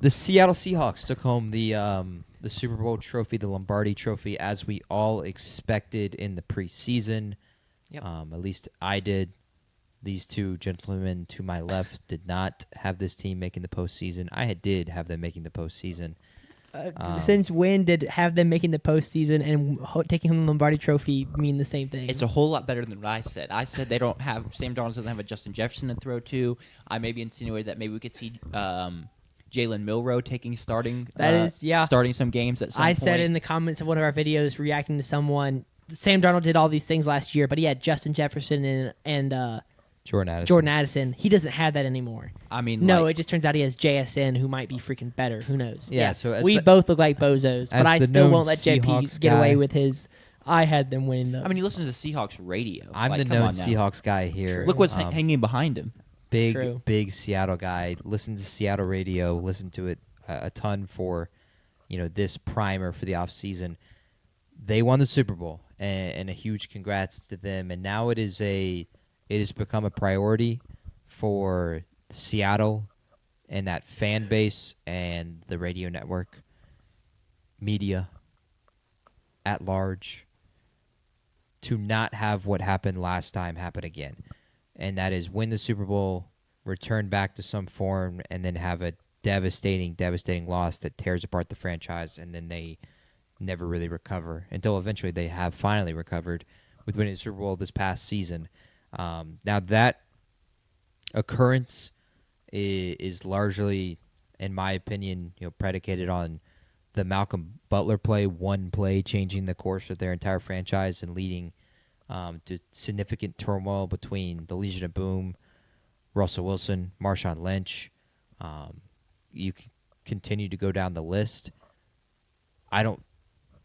The Seattle Seahawks took home the Super Bowl trophy, the Lombardi Trophy, as we all expected in the preseason. Yep. At least I did. These two gentlemen to my left did not have this team making the postseason. I did have them making the postseason. Since when did have them making the postseason and taking home the Lombardi Trophy mean the same thing? It's a whole lot better than what I said. I said they don't have Sam Darnold doesn't have a Justin Jefferson to throw to. I maybe insinuated that maybe we could see Jalen Milroe starting some games at some point. I said in the comments of one of our videos reacting to someone, Sam Darnold did all these things last year, but he had Justin Jefferson and Jordan Addison. He doesn't have that anymore. I mean, it just turns out he has JSN, who might be freaking better. Who knows? Yeah. So we both look like bozos, but I still won't let JP get away with his. I had them winning though. I mean, he listens to Seahawks radio. I'm the known Seahawks guy here. True. Look what's hanging behind him. Big Seattle guy. Listens to Seattle radio. Listen to it a ton for, this primer for the offseason. They won the Super Bowl, and a huge congrats to them. And now it has become a priority for Seattle and that fan base and the radio network, media at large, to not have what happened last time happen again. And that is win the Super Bowl, return back to some form, and then have a devastating loss that tears apart the franchise, and then they never really recover until eventually they have finally recovered with winning the Super Bowl this past season. Now that occurrence is largely, in my opinion, predicated on the Malcolm Butler play, one play changing the course of their entire franchise and leading to significant turmoil between the Legion of Boom, Russell Wilson, Marshawn Lynch. You can continue to go down the list. I don't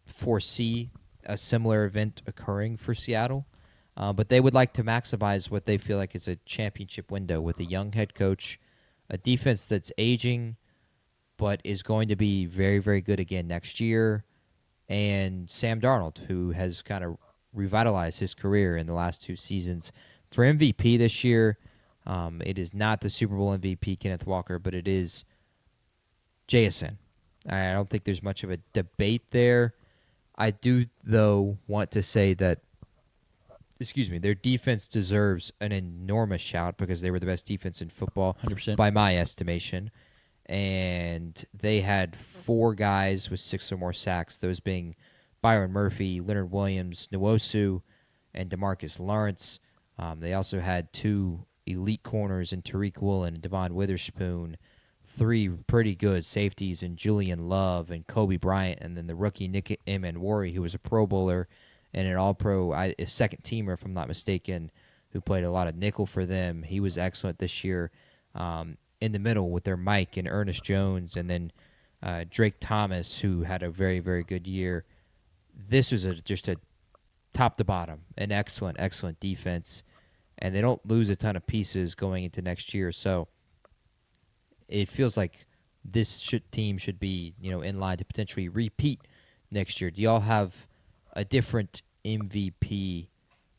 foresee a similar event occurring for Seattle. But they would like to maximize what they feel like is a championship window with a young head coach, a defense that's aging but is going to be very, very good again next year, and Sam Darnold, who has kind of revitalized his career in the last two seasons. For MVP this year, it is not the Super Bowl MVP, Kenneth Walker, but it is JSN. I don't think there's much of a debate there. I do, though, want to say that their defense deserves an enormous shout because they were the best defense in football 100%. by my estimation. And they had 4 guys with 6 or more sacks, those being Byron Murphy, Leonard Williams, Nwosu, and DeMarcus Lawrence. They also had 2 elite corners in Tariq Woolen and Devon Witherspoon, 3 pretty good safeties in Julian Love and Kobe Bryant, and then the rookie Nick Emanwari, who was a Pro Bowler and an All-Pro, a second-teamer, if I'm not mistaken, who played a lot of nickel for them. He was excellent this year. In the middle with their Mike and Ernest Jones, and then Drake Thomas, who had a very, very good year. This was just a top-to-bottom, an excellent, excellent defense, and they don't lose a ton of pieces going into next year. So it feels like this team should be in line to potentially repeat next year. Do y'all have a different MVP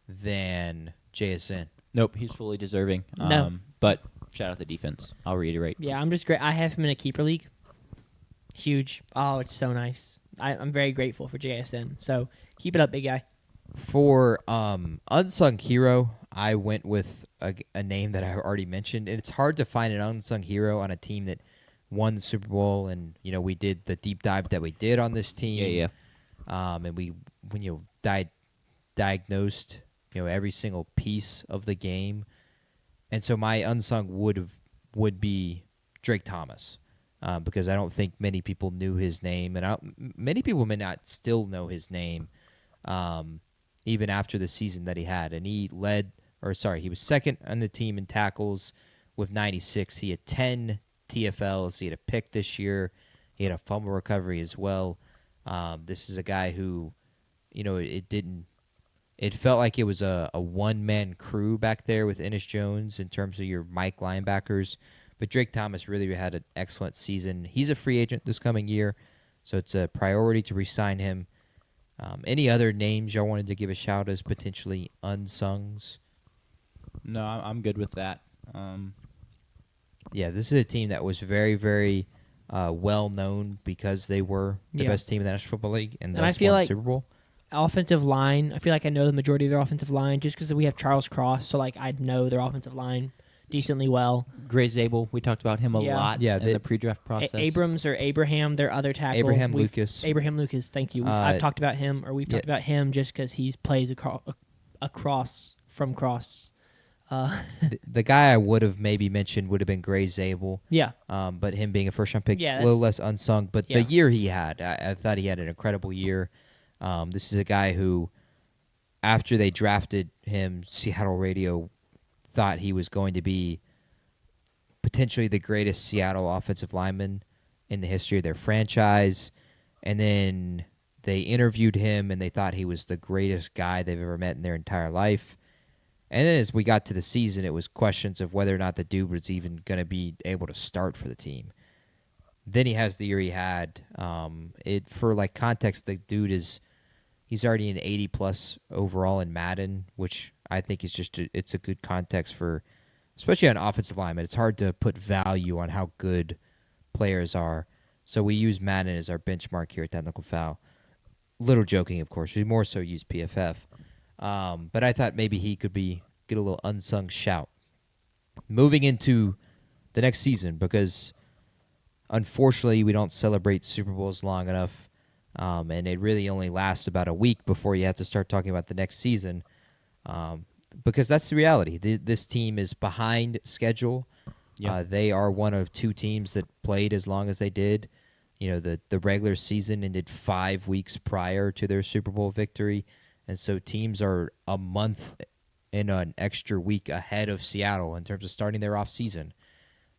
than JSN? Nope, he's fully deserving. No. But shout out the defense. I'll reiterate. Yeah, I'm just great. I have him in a keeper league. Huge. Oh, it's so nice. I'm very grateful for JSN. So keep it up, big guy. For unsung hero, I went with a name that I already mentioned, and it's hard to find an unsung hero on a team that won the Super Bowl. And we did the deep dive that we did on this team. Yeah. And when you diagnosed every single piece of the game, and so my unsung would be Drake Thomas, because I don't think many people knew his name, and many people may not still know his name, even after the season that he had. And he was second on the team in tackles with 96. He had 10 TFLs. He had a pick this year. He had a fumble recovery as well. This is a guy who, it felt like it was a one-man crew back there with Ennis Jones in terms of your Mike linebackers. But Drake Thomas really had an excellent season. He's a free agent this coming year, so it's a priority to re-sign him. Any other names y'all wanted to give a shout as potentially unsungs? No, I'm good with that. Yeah, this is a team that was very, very well known because they were the best team in the National Football League and I feel won like the Super Bowl. Offensive line, I feel like I know the majority of their offensive line just because we have Charles Cross, so like I know their offensive line decently well. Gray Zabel, we talked about him a lot in the pre-draft process. Abrams or Abraham, their other tackle. Abraham Lucas, thank you. I've talked about him, or we've talked about him just because he plays across from Cross. The guy I would have maybe mentioned would have been Gray Zabel. Yeah. But him being a first-round pick, a little less unsung. But the year he had, I thought he had an incredible year. This is a guy who, after they drafted him, Seattle radio thought he was going to be potentially the greatest Seattle offensive lineman in the history of their franchise. And then they interviewed him, and they thought he was the greatest guy they've ever met in their entire life. And then as we got to the season, it was questions of whether or not the dude was even going to be able to start for the team. Then he has the year he had. For like context, the dude he's already an 80-plus overall in Madden, which I think is it's a good context for, especially on offensive linemen. It's hard to put value on how good players are. So we use Madden as our benchmark here at Technical Fowl. Little joking, of course. We more so use PFF. But I thought maybe he could get a little unsung shout. Moving into the next season, because unfortunately we don't celebrate Super Bowls long enough, and it really only lasts about a week before you have to start talking about the next season, because that's the reality. This team is behind schedule. Yeah. They are one of two teams that played as long as they did. The regular season ended 5 weeks prior to their Super Bowl victory. And so teams are a month and an extra week ahead of Seattle in terms of starting their offseason.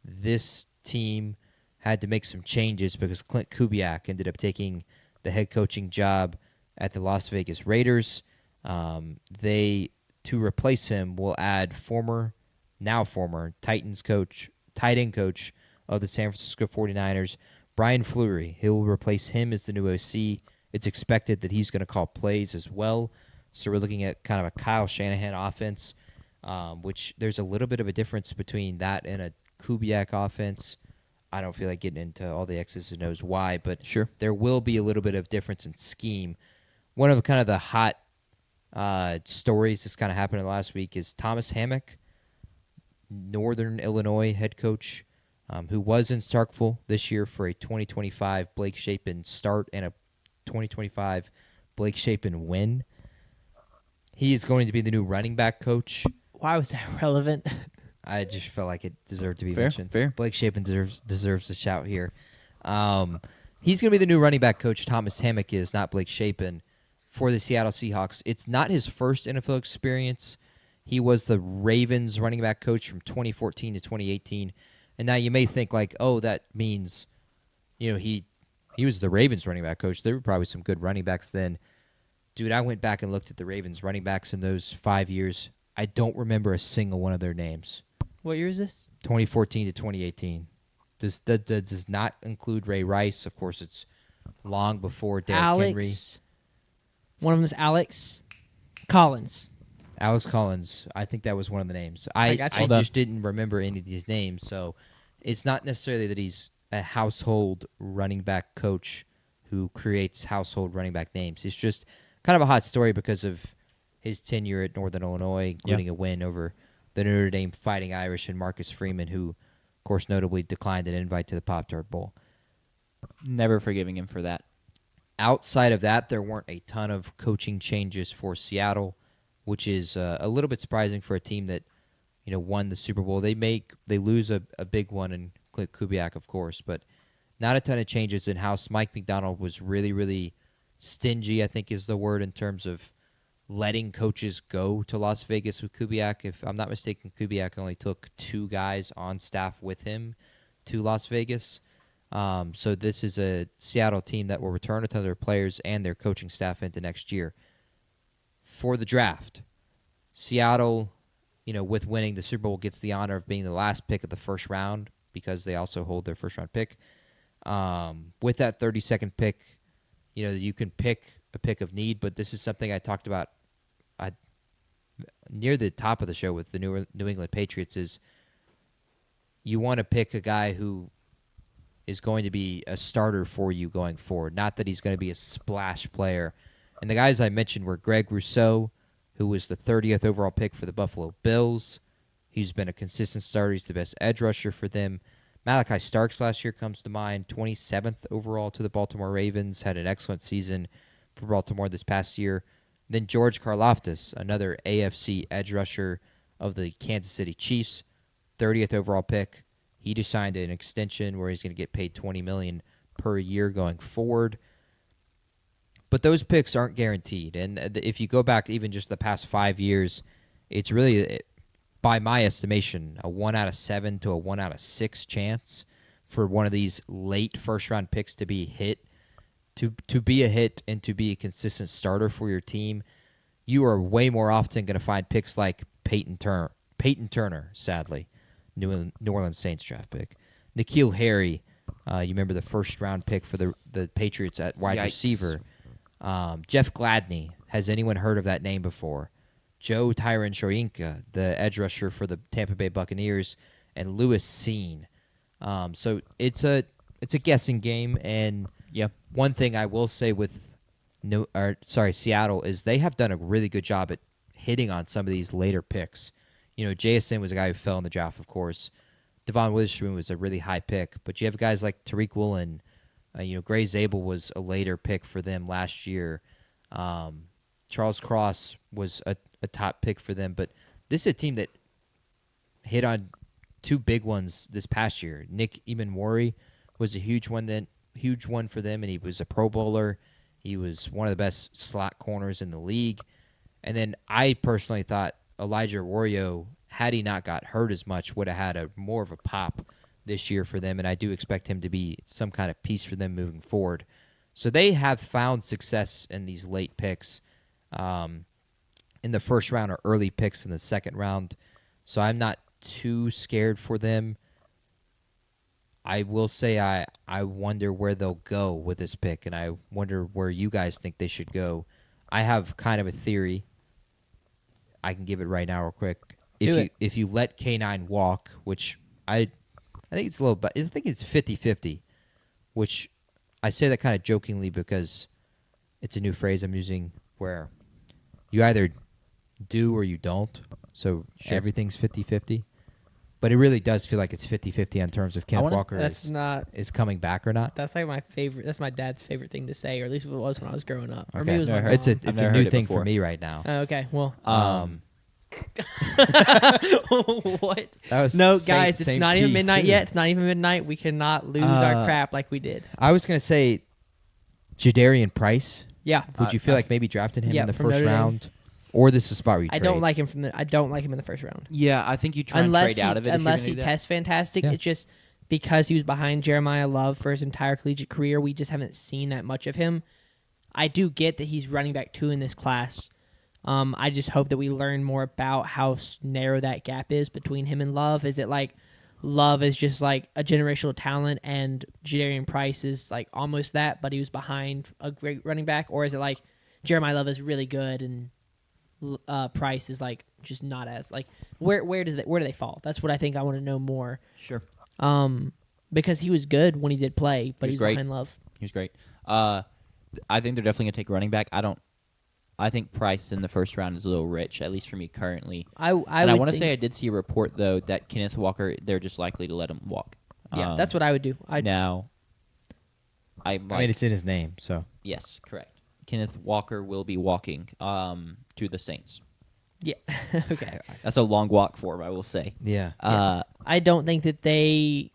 This team had to make some changes because Clint Kubiak ended up taking the head coaching job at the Las Vegas Raiders. To replace him, will add now former Titans coach, tight end coach of the San Francisco 49ers, Brian Fleury. He will replace him as the new OC. It's expected that he's going to call plays as well. So we're looking at kind of a Kyle Shanahan offense, which there's a little bit of a difference between that and a Kubiak offense. I don't feel like getting into all the X's and O's why, but sure, there will be a little bit of difference in scheme. One of kind of the hot stories that's kind of happened in the last week is Thomas Hammock, Northern Illinois head coach, who was in Starkville this year for a 2025 Blake Shapen start and a 2025 Blake Shapen win. He is going to be the new running back coach. Why was that relevant? I just felt like it deserved to be fair, mentioned. Fair. Blake Shapen deserves a shout here. He's going to be the new running back coach. Thomas Hammock is, not Blake Shapen, for the Seattle Seahawks. It's not his first NFL experience. He was the Ravens running back coach from 2014 to 2018. And now you may think like, oh, that means, he was the Ravens running back coach. There were probably some good running backs then. Dude, I went back and looked at the Ravens running backs in those 5 years. I don't remember a single one of their names. What year is this? 2014 to 2018. That does not include Ray Rice. Of course, it's long before Derrick Henry. One of them is Alex Collins. Alex Collins. I think that was one of the names. I just didn't remember any of these names. So it's not necessarily that he's a household running back coach who creates household running back names. It's just kind of a hot story because of his tenure at Northern Illinois, including a win over the Notre Dame Fighting Irish and Marcus Freeman, who, of course, notably declined an invite to the Pop-Tart Bowl. Never forgiving him for that. Outside of that, there weren't a ton of coaching changes for Seattle, which is a little bit surprising for a team that, won the Super Bowl. They lose a big one in Clint Kubiak, of course, but not a ton of changes in-house. Mike McDonald was really, really stingy, I think is the word, in terms of letting coaches go to Las Vegas with Kubiak. If I'm not mistaken, Kubiak only took 2 guys on staff with him to Las Vegas. So this is a Seattle team that will return a ton of their players and their coaching staff into next year. For the draft, Seattle, with winning the Super Bowl, gets the honor of being the last pick of the first round because they also hold their first-round pick. With that 32nd pick, you can pick a pick of need, but this is something I talked about near the top of the show with the New England Patriots is you want to pick a guy who is going to be a starter for you going forward. Not that he's going to be a splash player. And the guys I mentioned were Greg Rousseau, who was the 30th overall pick for the Buffalo Bills. He's been a consistent starter. He's the best edge rusher for them. Malachi Starks last year comes to mind, 27th overall to the Baltimore Ravens, had an excellent season for Baltimore this past year. Then George Karlaftis, another AFC edge rusher of the Kansas City Chiefs, 30th overall pick. He just signed an extension where he's going to get paid $20 million per year going forward. But those picks aren't guaranteed. And if you go back even just the past 5 years, it's really, by my estimation, a 1 out of 7 to a 1 out of 6 chance for one of these late first-round picks to be hit. To be a hit and to be a consistent starter for your team, you are way more often going to find picks like Peyton Turner, sadly, New Orleans Saints draft pick. N'Keal Harry, you remember the first-round pick for the Patriots at wide receiver. Jeff Gladney, has anyone heard of that name before? Joe Shoyinka, the edge rusher for the Tampa Bay Buccaneers, and Lewis Seen. So it's a guessing game, and one thing I will say with Seattle is they have done a really good job at hitting on some of these later picks. You know, JSN was a guy who fell in the draft, of course. Devon Witherspoon was a really high pick, but you have guys like Tariq Woolen. Gray Zabel was a later pick for them last year. Charles Cross was a top pick for them, but this is a team that hit on two big ones this past year. Nick Emanwori was a huge one for them, and he was a Pro Bowler. He was one of the best slot corners in the league. And then I personally thought Elijah Arroyo, had he not got hurt as much, would have had more of a pop this year for them, and I do expect him to be some kind of piece for them moving forward. So they have found success in these late picks in the first round or early picks in the second round. So I'm not too scared for them. I will say I wonder where they'll go with this pick, and I wonder where you guys think they should go. I have kind of a theory. I can give it right now real quick. If you let K9 walk, which I think it's a little, but I think it's 50-50, which I say that kind of jokingly because it's a new phrase I'm using where you either do or you don't. So everything's 50-50. But it really does feel like it's 50-50 in terms of Kenneth Walker is coming back or not. That's like my favorite. That's my dad's favorite thing to say, or at least it was when I was growing up. Okay. Or maybe it was it's a new thing for me right now. Okay, well. What? No, guys, it's not even midnight yet. It's not even midnight. We cannot lose our crap like we did. I was going to say Jadarian Price. Yeah. Would you feel like maybe drafting him in the first round? Or this is a spot where you trade? I don't like him in the first round. Yeah, I think you try and trade out of it. Unless he tests fantastic. Yeah. It's just because he was behind Jeremiah Love for his entire collegiate career, we just haven't seen that much of him. I do get that he's running back 2 in this class. I just hope that we learn more about how narrow that gap is between him and Love. Is it like Love is just like a generational talent and Jadarian Price is like almost that, but he was behind a great running back? Or is it like Jeremiah Love is really good and Price is like just not as like where do they fall? That's what I think I want to know more. Sure. Because he was good when he did play, but he's behind Love. He was great. I think they're definitely gonna take running back. I think Price in the first round is a little rich, at least for me currently. I want to say I did see a report though that Kenneth Walker, they're just likely to let him walk. Yeah, that's what I would do. I mean, it's in his name, so yes, correct. Kenneth Walker will be walking to the Saints. Yeah. Okay. That's a long walk for him, I will say. Yeah. I don't think that they,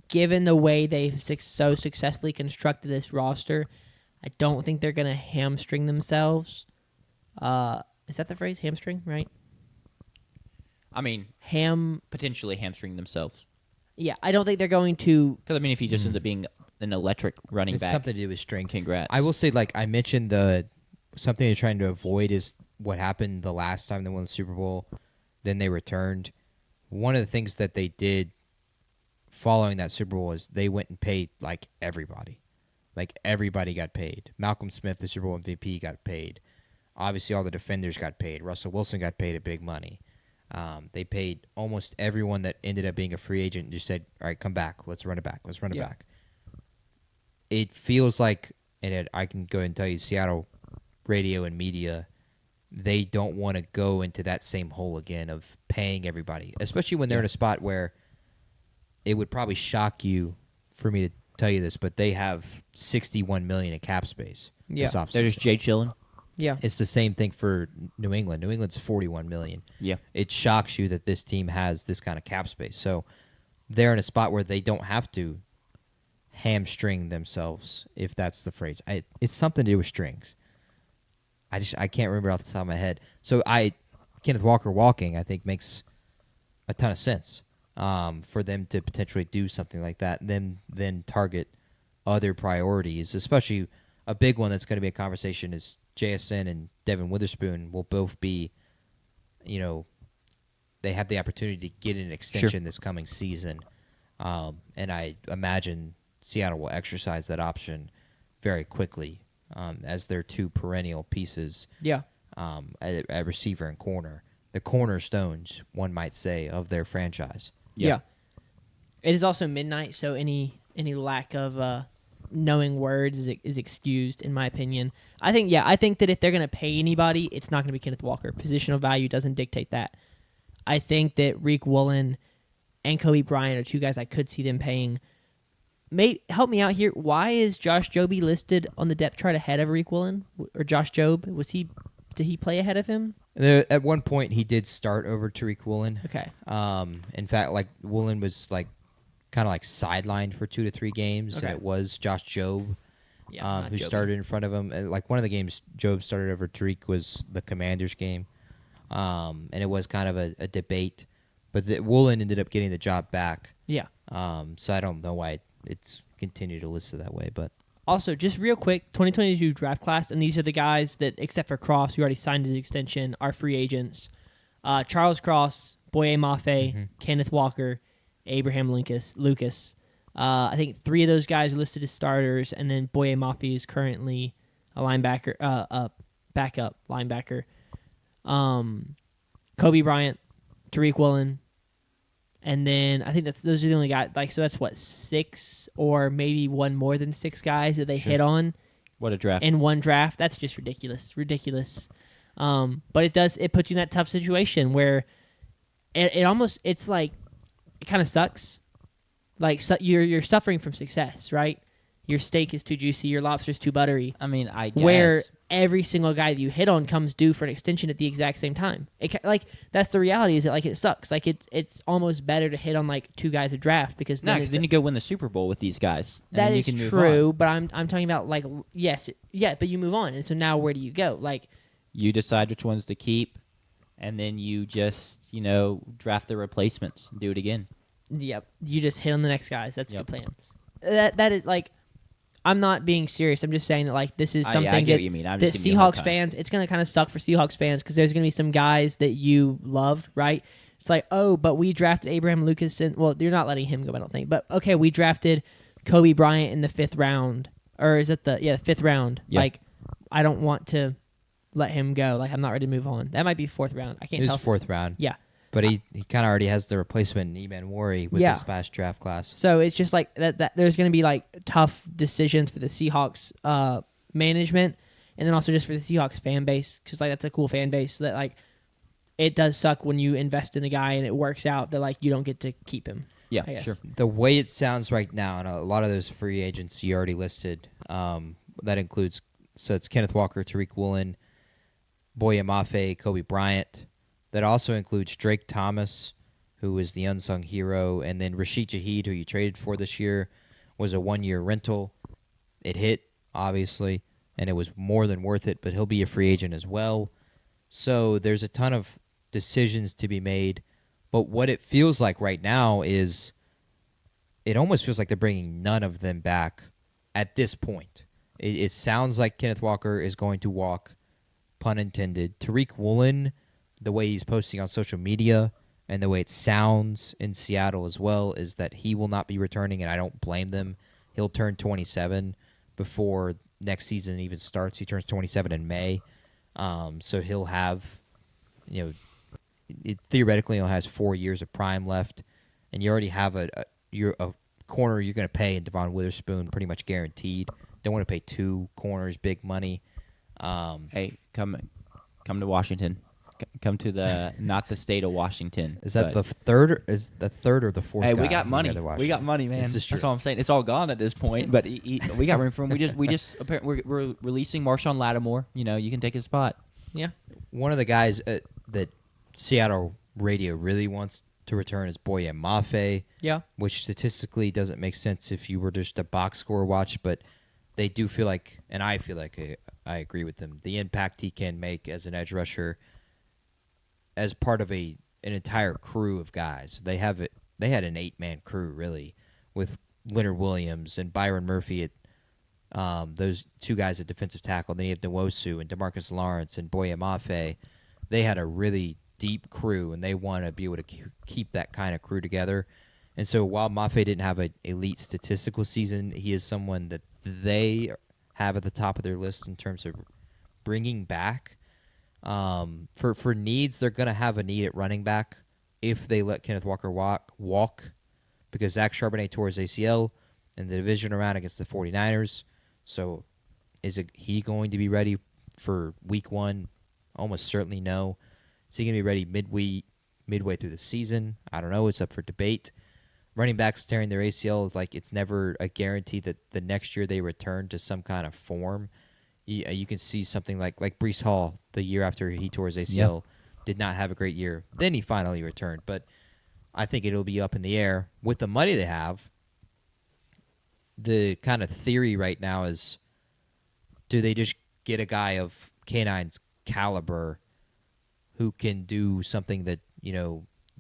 given the way they've so successfully constructed this roster, I don't think they're going to hamstring themselves. Is that the phrase? Hamstring, right? I mean, potentially hamstring themselves. Yeah, I don't think they're going to. Because, I mean, if he just ends up being an electric running back. Something to do with strength. Congrats. I will say, like I mentioned, something they're trying to avoid is what happened the last time they won the Super Bowl. Then they returned. One of the things that they did following that Super Bowl was they went and paid like everybody. Like everybody got paid. Malcolm Smith, the Super Bowl MVP, got paid. Obviously, all the defenders got paid. Russell Wilson got paid a big money. They paid almost everyone that ended up being a free agent and just said, all right, come back. Let's run it back. Let's run it back. It feels like, and I can go ahead and tell you, Seattle radio and media, they don't want to go into that same hole again of paying everybody, especially when they're in a spot where it would probably shock you for me to tell you this, but they have $61 million in cap space this offseason. They're just Jay chilling. Yeah. It's the same thing for New England. New England's $41 million. Yeah. It shocks you that this team has this kind of cap space. So they're in a spot where they don't have to hamstring themselves, if that's the phrase. It's something to do with strings. I can't remember off the top of my head. So Kenneth Walker walking, I think, makes a ton of sense for them to potentially do something like that, and then target other priorities, especially a big one that's going to be a conversation is JSN and Devin Witherspoon will both be, they have the opportunity to get an extension this coming season. And I imagine Seattle will exercise that option very quickly as their two perennial pieces at receiver and corner. The cornerstones, one might say, of their franchise. Yeah. It is also midnight, so any lack of knowing words is excused, in my opinion. I think that if they're going to pay anybody, it's not going to be Kenneth Walker. Positional value doesn't dictate that. I think that Reek Woolen and Kobe Bryant are two guys I could see them paying. Help me out here. Why is Josh Jobe listed on the depth chart ahead of Reek Woolen? Or Josh Jobe? Did he play ahead of him? At one point, he did start over Tariq Woolen. Okay. In fact, Woolen was kind of sidelined for 2 to 3 games, and it was Josh Jobe who started in front of him. And one of the games Jobe started over Tariq was the Commanders game, and it was kind of a debate. But Woolen ended up getting the job back. Yeah. So I don't know why it's continued to list it that way, but. Also, just real quick, 2022 draft class, and these are the guys that, except for Cross, who already signed his extension, are free agents. Charles Cross, Boye Mafe, Kenneth Walker, Abraham Lucas. I think 3 of those guys are listed as starters, and then Boye Mafe is currently a linebacker, backup linebacker. Kobe Bryant, Tariq Woolen, and then I think those are the only guys. So that's 6 or maybe one more than 6 guys that they hit on. What a draft! In one draft, that's just ridiculous. But it puts you in that tough situation where it kind of sucks. You're suffering from success, right? Your steak is too juicy, your lobster's too buttery. I mean, I guess. Where every single guy that you hit on comes due for an extension at the exact same time. That's the reality. Is that it sucks. It's almost better to hit on 2 guys a draft because then you go win the Super Bowl with these guys. That is true, but I'm talking about but you move on, and so now where do you go? You decide which ones to keep, and then you just draft the replacements and do it again. Yep, you just hit on the next guys. That's a good plan. That is I'm not being serious. I'm just saying that this is something I get what you mean. that Seahawks fans, it's going to kind of suck for Seahawks fans because there's going to be some guys that you loved, right? It's but we drafted Abraham Lucas. You're not letting him go, I don't think. But, okay, we drafted Kobe Bryant in the 5th round. Or is it the 5th round? Yep. I don't want to let him go. I'm not ready to move on. That might be 4th round. I can't tell. It is 4th round. Yeah. But he kind of already has the replacement in Eman Wari with this past draft class. So it's just that there's going to be tough decisions for the Seahawks management, and then also just for the Seahawks fan base because that's a cool fan base. So that it does suck when you invest in a guy and it works out that you don't get to keep him. Yeah, sure. The way it sounds right now, and a lot of those free agents you already listed, that includes it's Kenneth Walker, Tariq Woolen, Boye Mafe, Kobe Bryant. That also includes Drake Thomas, who is the unsung hero, and then Rashid Shaheed, who you traded for this year, was a 1-year rental. It hit, obviously, and it was more than worth it, but he'll be a free agent as well. So there's a ton of decisions to be made, but what it feels like right now is it almost feels like they're bringing none of them back at this point. It sounds like Kenneth Walker is going to walk, pun intended. Tariq Woolen, the way he's posting on social media and the way it sounds in Seattle as well is that he will not be returning, and I don't blame them. He'll turn 27 before next season even starts. He turns 27 in May. So he'll have, it theoretically only has 4 years of prime left, and you already have a corner you're going to pay in Devon Witherspoon pretty much guaranteed. Don't want to pay 2 corners big money. Hey, come to Washington. Come to the not the state of Washington. Is that the third or the fourth? Hey, guy we got money. We got money, man. That's all I'm saying. It's all gone at this point, but we got room for him. We just apparently we're releasing Marshawn Lattimore. You can take his spot. Yeah. One of the guys that Seattle radio really wants to return is Boye Mafe. Yeah. Which statistically doesn't make sense if you were just a box score watch, but they do feel like, and I feel like I agree with them, the impact he can make as an edge rusher as part of an entire crew of guys. They had an 8-man crew, really, with Leonard Williams and Byron Murphy at those 2 guys at defensive tackle. Then you have Nwosu and DeMarcus Lawrence and Boye Mafe. They had a really deep crew, and they want to be able to keep that kind of crew together. And so while Mafe didn't have an elite statistical season, he is someone that they have at the top of their list in terms of bringing back. For needs, they're going to have a need at running back if they let Kenneth Walker walk because Zach Charbonnet tore his ACL in the division round against the 49ers. So is he going to be ready for week 1? Almost certainly no. Is he going to be ready midway through the season? I don't know. It's up for debate. Running backs tearing their ACL is like it's never a guarantee that the next year they return to some kind of form. You can see something like Breece Hall the year after he tore his ACL did not have a great year. Then he finally returned. But I think it'll be up in the air. With the money they have, the kind of theory right now is, do they just get a guy of K9's caliber who can do something that,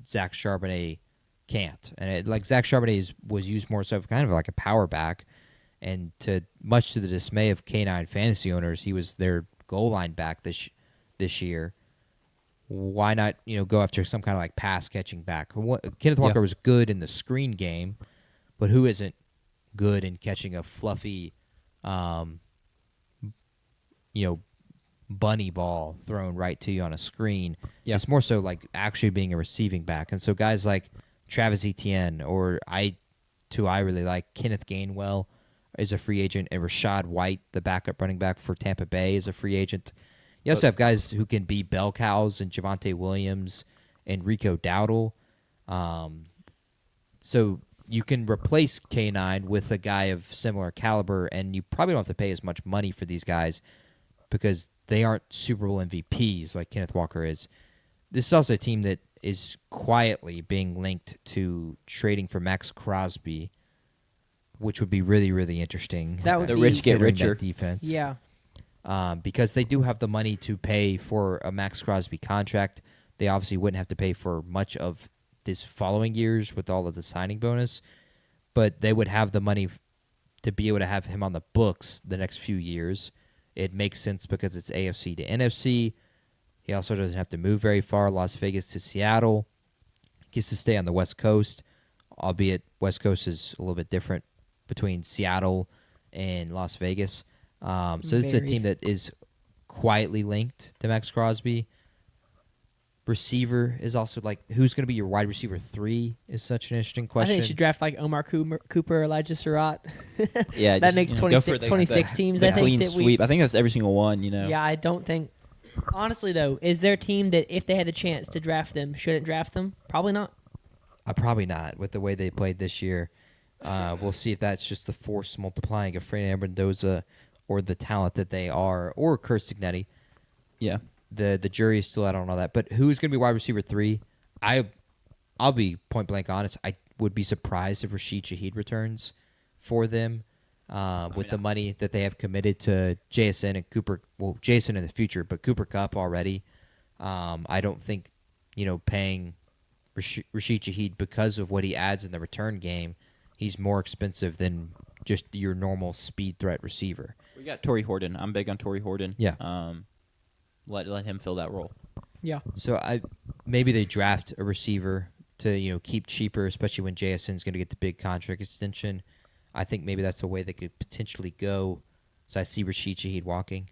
Zach Charbonnet can't? And Zach Charbonnet was used more so kind of like a power back. And much to the dismay of K9 fantasy owners, he was their goal line back this year. Why not, go after some kind of like pass catching back? Kenneth Walker was good in the screen game, but who isn't good in catching a fluffy, bunny ball thrown right to you on a screen? Yeah. It's more so like actually being a receiving back. And so guys like Travis Etienne or I really like Kenneth Gainwell is a free agent, and Rashad White, the backup running back for Tampa Bay, is a free agent. You also have guys who can be bell cows, and Javonte Williams and Rico Dowdle. So you can replace K9 with a guy of similar caliber, and you probably don't have to pay as much money for these guys because they aren't Super Bowl MVPs like Kenneth Walker is. This is also a team that is quietly being linked to trading for Max Crosby, which would be really, really interesting. That would the rich get richer. Defense. Yeah. Because they do have the money to pay for a Max Crosby contract. They obviously wouldn't have to pay for much of this following years with all of the signing bonus, but they would have the money to be able to have him on the books the next few years. It makes sense because it's AFC to NFC. He also doesn't have to move very far, Las Vegas to Seattle. Gets to stay on the West Coast, albeit West Coast is a little bit different between Seattle and Las Vegas. So this is a team that is quietly linked to Max Crosby. Receiver is also who's going to be your wide receiver 3 is such an interesting question. I think you should draft Omar Cooper, Elijah Surratt. Yeah, that makes 26 teams. The I think clean that sweep. I think that's every single one. Yeah, I don't think. Honestly, though, is there a team that if they had the chance to draft them, shouldn't draft them? Probably not. Probably not with the way they played this year. We'll see if that's just the force multiplying of Fernando Mendoza or the talent that they are, or Kurt Signetti. Yeah. The jury is still out on all that. But who's going to be wide receiver 3? I'll be point blank honest. I would be surprised if Rashid Shaheed returns for them with the money that they have committed to JSN and Cooper. Well, JSN in the future, but Cooper Kupp already. I don't think paying Rashid Shaheed because of what he adds in the return game. He's more expensive than just your normal speed threat receiver. We got Torrey Horton. I'm big on Torrey Horton. Yeah. Let him fill that role. Yeah. So maybe they draft a receiver to keep cheaper, especially when JSN's going to get the big contract extension. I think maybe that's a way they could potentially go. So I see Rashid Shaheed walking,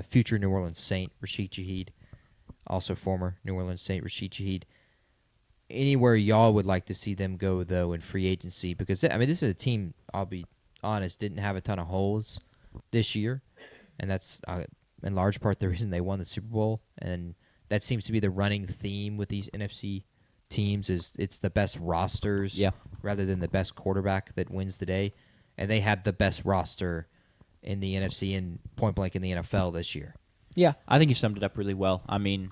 future New Orleans Saint Rashid Shaheed. also former New Orleans Saint, Rashid Shaheed. Anywhere y'all would like to see them go, though, in free agency? Because, I mean, this is a team, I'll be honest, didn't have a ton of holes this year. And that's, in large part, the reason they won the Super Bowl. And that seems to be the running theme with these NFC teams is it's the best rosters rather than the best quarterback that wins the day. And they had the best roster in the NFC and point blank in the NFL this year. Yeah. I think you summed it up really well. I mean,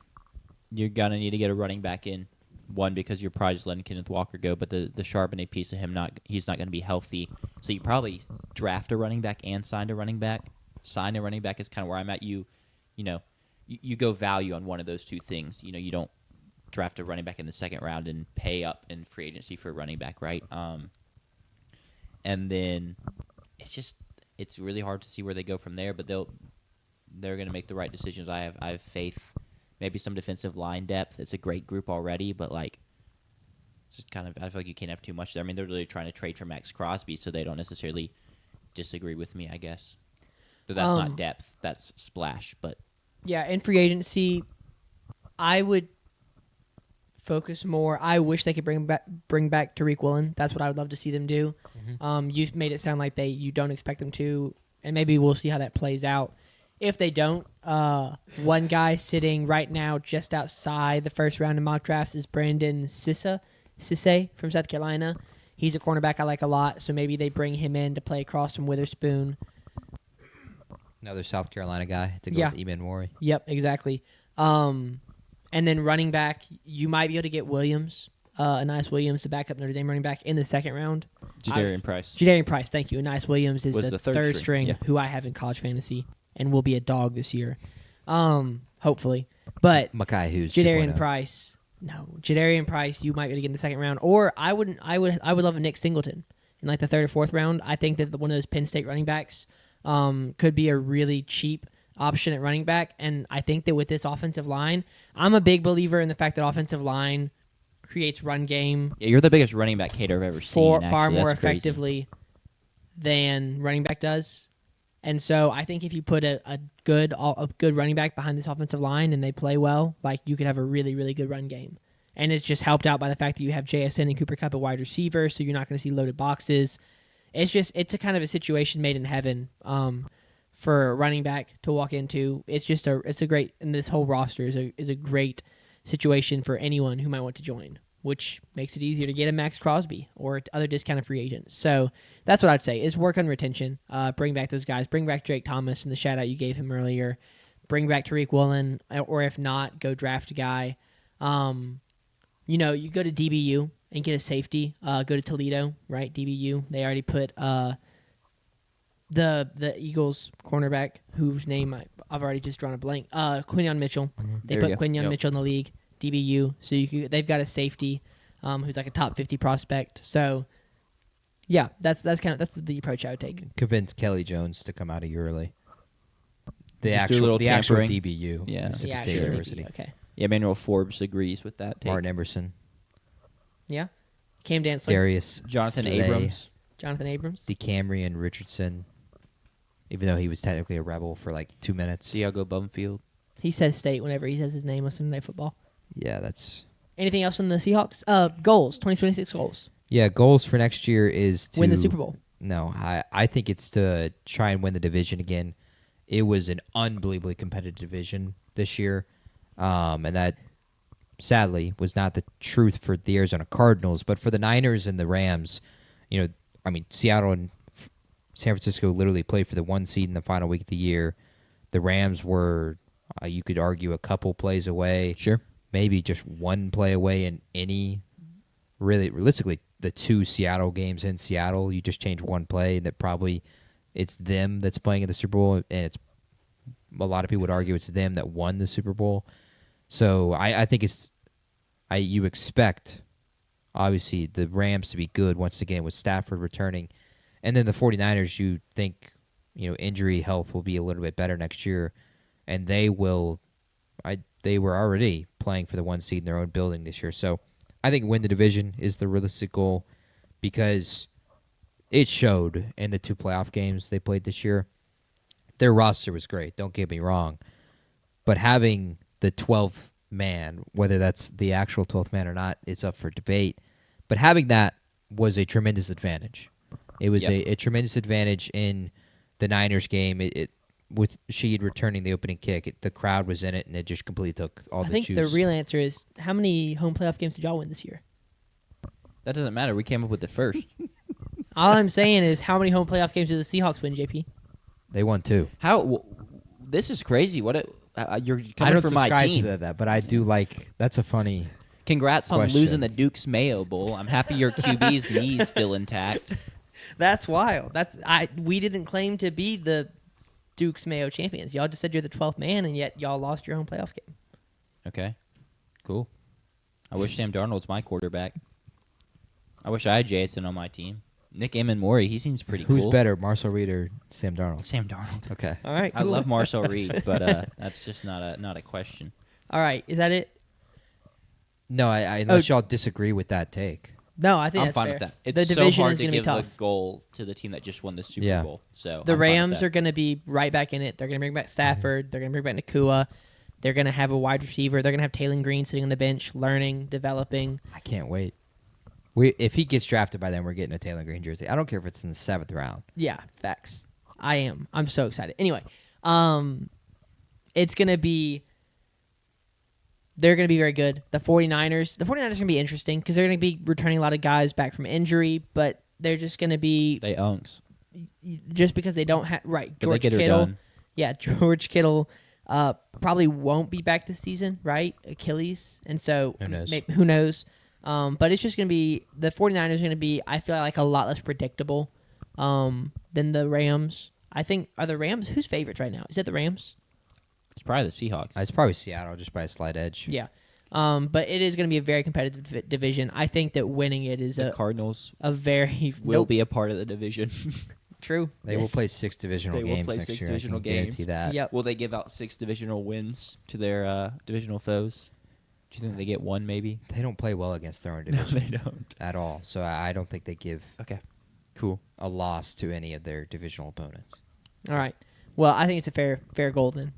you're going to need to get a running back in. One, because you're probably just letting Kenneth Walker go, but the Charbonnet piece of him, he's not going to be healthy. So you probably draft a running back and sign a running back. Sign a running back is kind of where I'm at. You go value on one of those two things. You don't draft a running back in the second round and pay up in free agency for a running back, right? And then it's really hard to see where they go from there, but they're going to make the right decisions. I have faith. Maybe some defensive line depth. It's a great group already, but it's just kind of, I feel like you can't have too much there. I mean, they're really trying to trade for Max Crosby, so they don't necessarily disagree with me, I guess. But that's not depth. That's splash. But yeah, in free agency, I would focus more. I wish they could bring back Tariq Woolen. That's what I would love to see them do. Mm-hmm. You've made it sound like you don't expect them to, and maybe we'll see how that plays out. If they don't, one guy sitting right now just outside the first round of mock drafts is Brandon Cisse from South Carolina. He's a cornerback I like a lot, so maybe they bring him in to play across from Witherspoon. Another South Carolina guy to go with Eman Mori. Yep, exactly. And then running back, you might be able to get Williams, Anais Williams, the backup Notre Dame running back, in the second round. Jadarian Price. Jadarian Price, thank you. Anais Williams is the third string, yeah. who I have in college fantasy and will be a dog this year, hopefully. But Mekhi Hughes, Jadarian Price, Jadarian Price, you might be able to get in the second round, or I would love a Nick Singleton in the third or fourth round. I think that one of those Penn State running backs could be a really cheap option at running back, and I think that with this offensive line, I'm a big believer in the fact that offensive line creates run game. Yeah, you're the biggest running back hater I've ever seen. Far more effectively than running back does. And so I think if you put a good running back behind this offensive line and they play well, you could have a really, really good run game. And it's just helped out by the fact that you have JSN and Cooper Kupp at wide receiver, so you're not going to see loaded boxes. It's a kind of a situation made in heaven for a running back to walk into. It's a great, and this whole roster is a great situation for anyone who might want to join, which makes it easier to get a Max Crosby or other discounted free agents. So that's what I'd say is work on retention. Bring back those guys. Bring back Drake Thomas and the shout out you gave him earlier. Bring back Tariq Woolen, or if not, go draft a guy. You go to DBU and get a safety. Go to Toledo, right? DBU. They already put the Eagles cornerback, whose name I've already just drawn a blank. Quinyon Mitchell. Mm-hmm. They put Quinyon Mitchell in the league. DBU. So they've got a safety who's like a top 50 prospect. So yeah, that's the approach I would take. Convince Kelly Jones to come out a year early. The Just actual tampering. DBU, Mississippi State University. DBU, okay. Yeah, Emmanuel Forbes agrees with that take. Martin Emerson. Yeah. Cam Dantzler. Darius Jonathan Slay, Abrams. DeCamerion Richardson, even though he was technically a Rebel for 2 minutes. Thiago Bumfield. He says state whenever he says his name on Sunday Night Football. Yeah, that's... Anything else on the Seahawks? Goals, 2026 goals. Yeah, goals for next year is to... win the Super Bowl. No, I think it's to try and win the division again. It was an unbelievably competitive division this year, and that, sadly, was not the truth for the Arizona Cardinals. But for the Niners and the Rams, Seattle and San Francisco literally played for the 1 seed in the final week of the year. The Rams were, you could argue, a couple plays away. Sure. Maybe just one play away in any, really, realistically, the 2 Seattle games in Seattle. You just change one play, that probably it's them that's playing in the Super Bowl, and it's a lot of people would argue it's them that won the Super Bowl. So I think you expect, obviously, the Rams to be good once again with Stafford returning. And then the 49ers, you think, injury health will be a little bit better next year. And they will, they were already playing for the 1 seed in their own building this year. So I think win the division is the realistic goal, because it showed in the 2 playoff games they played this year. Their roster was great, don't get me wrong. But having the 12 man, whether that's the actual 12th man or not, it's up for debate. But having that was a tremendous advantage. It was a tremendous advantage in the Niners game. With Sheed returning the opening kick, the crowd was in it, and it just completely took all the juice. I think the real answer is, how many home playoff games did y'all win this year? That doesn't matter. We came up with it first. All I'm saying is, how many home playoff games did the Seahawks win, JP? They won 2. This is crazy. You're coming I don't for my subscribe team. to that, but I do like. That's a funny. Congrats question. on losing the Duke's Mayo Bowl. I'm happy your QB's knee's still intact. That's wild. We didn't claim to be the Duke's Mayo champions. Y'all just said you're the 12th man, and yet y'all lost your home playoff game. Okay, cool. I wish Sam Darnold was my quarterback. I wish I had Jason on my team. Nick Amenmori, he seems pretty cool. Who's better, Marcel Reed or Sam Darnold? Sam Darnold. Okay. All right, cool. I love Marcel Reed, but that's just not a question. All right, is that it? No, unless y'all disagree with that take. No, I think I'm that's fine fair. with that. It's the so division hard is to going to be give tough. the goal to the team that just won the Super Bowl. So The I'm fine with Rams that. are going to be right back in it. They're going to bring back Stafford. They're going to bring back Nakua. They're going to have a wide receiver. They're going to have Taylor Green sitting on the bench, learning, developing. I can't wait. If he gets drafted by then, we're getting a Taylor Green jersey. I don't care if it's in the 7th round. Yeah, facts. I am. I'm so excited. Anyway, it's going to be... They're going to be very good. The 49ers are going to be interesting because they're going to be returning a lot of guys back from injury, but they're just going to be... They unks. Just because they don't have... Right, But George they get her Kittle. done. Yeah, George Kittle probably won't be back this season, right? Achilles. And so... Who knows? Who knows? But it's just going to be... The 49ers are going to be, I feel like, a lot less predictable than the Rams. I think... Are the Rams... Who's favorites right now? Is it the Rams? It's probably the Seahawks. It's probably Seattle, just by a slight edge. Yeah. But it is going to be a very competitive division. I think that winning it is the Cardinals a very... will be a part of the division. True. They will play 6 divisional They will games play next 6 year. divisional I can guarantee games. that. Yep. Will they give out 6 divisional wins to their divisional foes? Do you think they get 1 maybe? They don't play well against their own No, division. they don't. At all. So I don't think they give Okay. Cool. a loss to any of their divisional opponents. All right. Well, I think it's a fair goal then.